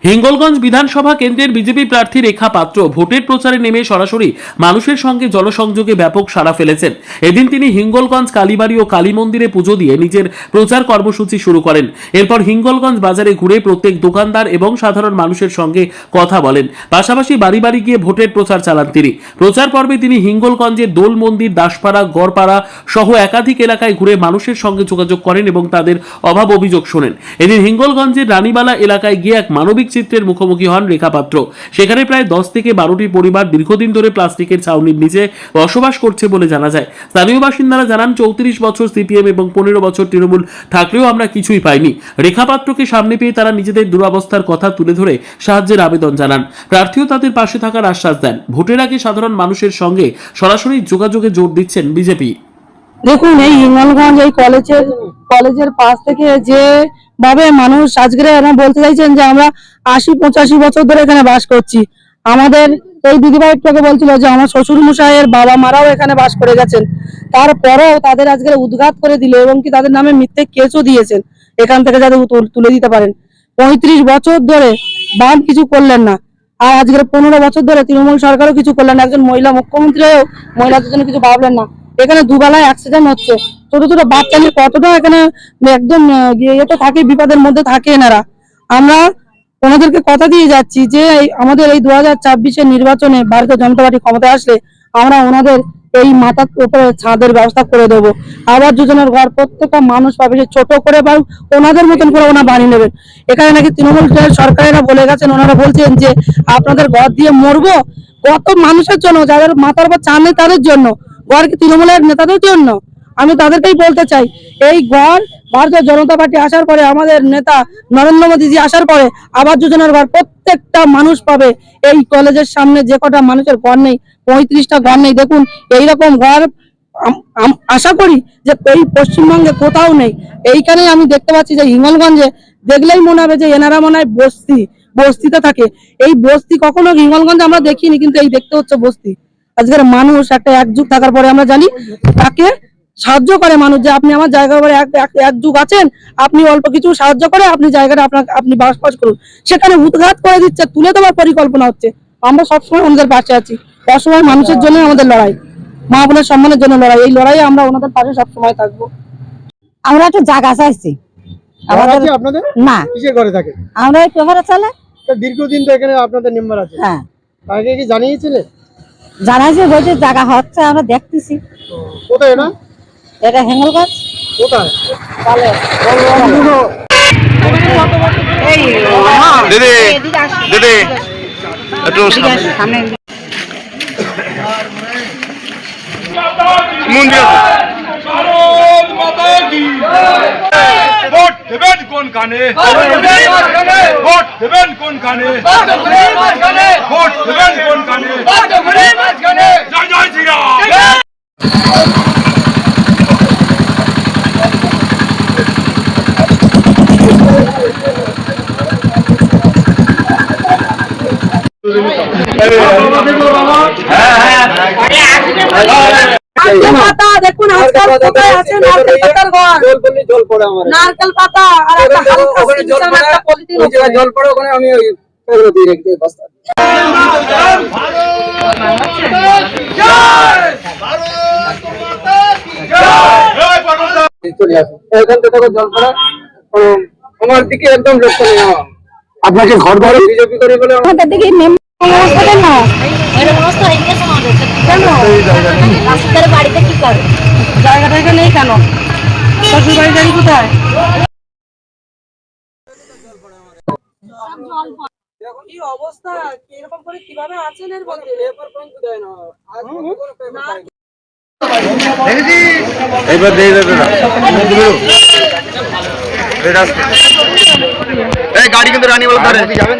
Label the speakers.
Speaker 1: হিঙ্গলগঞ্জ বিধানসভা কেন্দ্রের বিজেপি প্রার্থী রেখা পাত্র ভোটের প্রচারে নেমে সরাসরি মানুষের সঙ্গে জনসংযোগে ব্যাপক সাড়া ফেলেছেন। এদিন তিনি হিঙ্গলগঞ্জ কালীবাড়ি ও কালী মন্দিরে পুজো দিয়ে নিজের প্রচার কর্মসূচি শুরু করেন। এরপর হিঙ্গলগঞ্জ বাজারে ঘুরে প্রত্যেক দোকানদার এবং সাধারণ মানুষের সঙ্গে কথা বলেন। পাশাপাশি বাড়ি বাড়ি গিয়ে ভোটের প্রচার চালান তিনি। প্রচার পর্বে তিনি হিঙ্গলগঞ্জের দোল মন্দির, দাসপাড়া, গড়পাড়া সহ একাধিক এলাকায় ঘুরে মানুষের সঙ্গে যোগাযোগ করেন এবং তাদের অভাব অভিযোগ শোনেন। এদিন হিঙ্গলগঞ্জের রানীবালা এলাকায় গিয়ে এক মানবিক চিত্রের মুখোমুখি হন রেখা পাত্র। সেখানে প্রায় 10 থেকে 12টি পরিবার দীর্ঘদিন ধরে প্লাস্টিকের ছাউনির নিচে বসবাস করছে বলে জানা যায়। স্থানীয় বাসিন্দারা জানান 34 বছর সিপিএম এবং 15 বছর তৃণমূল থাকলেও আমরা কিছুই পাইনি। রেখা পাত্রকে সামনে পেয়ে তারা নিজেদের দুরবস্থার কথা তুলে ধরে সাহায্যের আবেদন জানান। প্রার্থীও তাদের পাশে থাকার আশ্বাস দেন। ভোটের আগে সাধারণ মানুষের সঙ্গে সরাসরি যোগাযোগে জোর দিচ্ছেন বিজেপি।
Speaker 2: দেখুন, এই হিঙ্গলগঞ্জ এই কলেজের পাশ থেকে যে ভাবে মানুষ আজকে বলতে চাইছেন যে আমরা 80-85 বছর ধরে এখানে বাস করছি। আমাদের এই দিদিভাই একটু বলছিল যে আমার শ্বশুর মশাইয়ের বাবা মারাও এখানে বাস করে গেছেন, তারপরেও তাদের আজকে উদ্ঘাত করে দিল এবং কি তাদের নামে মিথ্যে কেসও দিয়েছেন এখান থেকে যাতে তুলে দিতে পারেন। 35 বছর ধরে বাম কিছু করলেন না, আর আজকের 15 বছর ধরে তৃণমূল সরকারও কিছু করলেন না। একজন মহিলা মুখ্যমন্ত্রীও মহিলাদের জন্য কিছু ভাবলেন না। এখানে দুবেলায় অ্যাক্সিডেন্ট হচ্ছে, ছোট ছোট বাচ্চা নিয়ে কতটা এখানে একদম ইয়েতে থাকে, বিপদের মধ্যে থাকে এনারা। আমরা ওনাদেরকে কথা দিয়ে যাচ্ছি যে আমাদের এই 2024-এর নির্বাচনে ভারতীয় জনতা পার্টি ক্ষমতায় আসলে আমরা ওনাদের এই মাথার উপরে ছাদের ব্যবস্থা করে দেবো। আবাস যোজনার ঘর প্রত্যেকটা মানুষ পাবে, ছোট করে বা ওনাদের মতন করে ওনারা বানিয়ে নেবেন। এখানে নাকি তৃণমূল সরকারেরা বলে গেছেন, ওনারা বলছেন যে আপনাদের ঘর দিয়ে মরবো। কত মানুষের জন্য, যাদের মাথার উপর চান নেই তাদের জন্য, ঘর কি তৃণমূলের নেতাদের জন্য? আমি তাদেরকেই বলতে চাই, এই ঘর ভারতীয় জনতা পার্টি আসার পরে, আমাদের নেতা নরেন্দ্র মোদীজি আসার পরে আবাস যোজনার ঘর প্রত্যেকটা মানুষ পাবে। এই কলেজের সামনে যে কটা মানুষের ঘর নেই, 35টা ঘর নেই। দেখুন, এইরকম ঘর আশা করি যে এই পশ্চিমবঙ্গে কোথাও নেই। এইখানেই আমি দেখতে পাচ্ছি যে হিঙ্গলগঞ্জে দেখলেই মনে হবে যে এনারা মনে হয় বস্তিতে থাকে। এই বস্তি কখনো হিঙ্গলগঞ্জে আমরা দেখিনি, কিন্তু এই দেখতে হচ্ছে বস্তি। আজকের মানুষ একটা একযুগ থাকার পরে আমরা জানি তাকে সাহায্য করে মানুষ, যে আপনি আমার জায়গার উপরে একযুগ আছেন, আপনি অল্প কিছু সাহায্য করে আপনি জায়গাটা আপনি বাস করুন। সেখানে উৎখাত করে দিচ্ছে, তুলে দেওয়ার পরিকল্পনা হচ্ছে। আমরা সবসময় ওনাদের পাশে আছি। অসময় মানুষের জন্য আমাদের লড়াই, মা বোনের সম্মানের জন্য লড়াই। এই লড়াইয়ে আমরা ওনাদের পাশে সবসময় থাকবো।
Speaker 3: আমরা একটা জায়গা চাইছি।
Speaker 4: আপনাদের
Speaker 3: না,
Speaker 4: কিসের ঘরে থাকে?
Speaker 3: আমরা এই পেপারে চলে
Speaker 4: দীর্ঘদিন তো এখানে আপনাদের মেম্বার আছে।
Speaker 3: হ্যাঁ,
Speaker 4: আগে কি জানিয়েছিলেন?
Speaker 3: জানাইছে, বলছে জায়গা হচ্ছে, আমরা দেখতেছি।
Speaker 4: কোথায় এটা?
Speaker 3: এটা হিঙ্গলগঞ্জ।
Speaker 4: কোথায়?
Speaker 5: দিদি দিদি একটু
Speaker 3: সামনে
Speaker 5: ভোট দেবেন কোন কানে? ভোট দেবেন কোন কানে? ভোট দেবেন কোন কানে? জয় জয় শ্রীরাম।
Speaker 2: দেখুন, আজকাল কোথায় আছে নারকেল পাতার ঘর,
Speaker 4: জল পড়ে আমার
Speaker 2: নারকেল পাতা আর একটা হালকা একটা পলিথিন
Speaker 4: জল পড়ে, ওখানে আমি ওই দিয়ে রেখে বস্তা। এখান থেকে জল পড়া আমার দিকে একদম লক্ষ্য নেই। আপনাকে ঘর ঘরে বিজেপি করে বলে
Speaker 3: আমাদের দিকে বাড়িতে কি করে?
Speaker 2: জায়গাটা এখানে নেই কেন? শ্বশুর বাড়ি জানি কোথায়? কি অবস্থা, এরকম করে কিভাবে আছেন এর মধ্যে?
Speaker 5: এইবার দিয়ে দেবে না, এই গাড়ি কিন্তু রানী বলে ধরে যাবেন।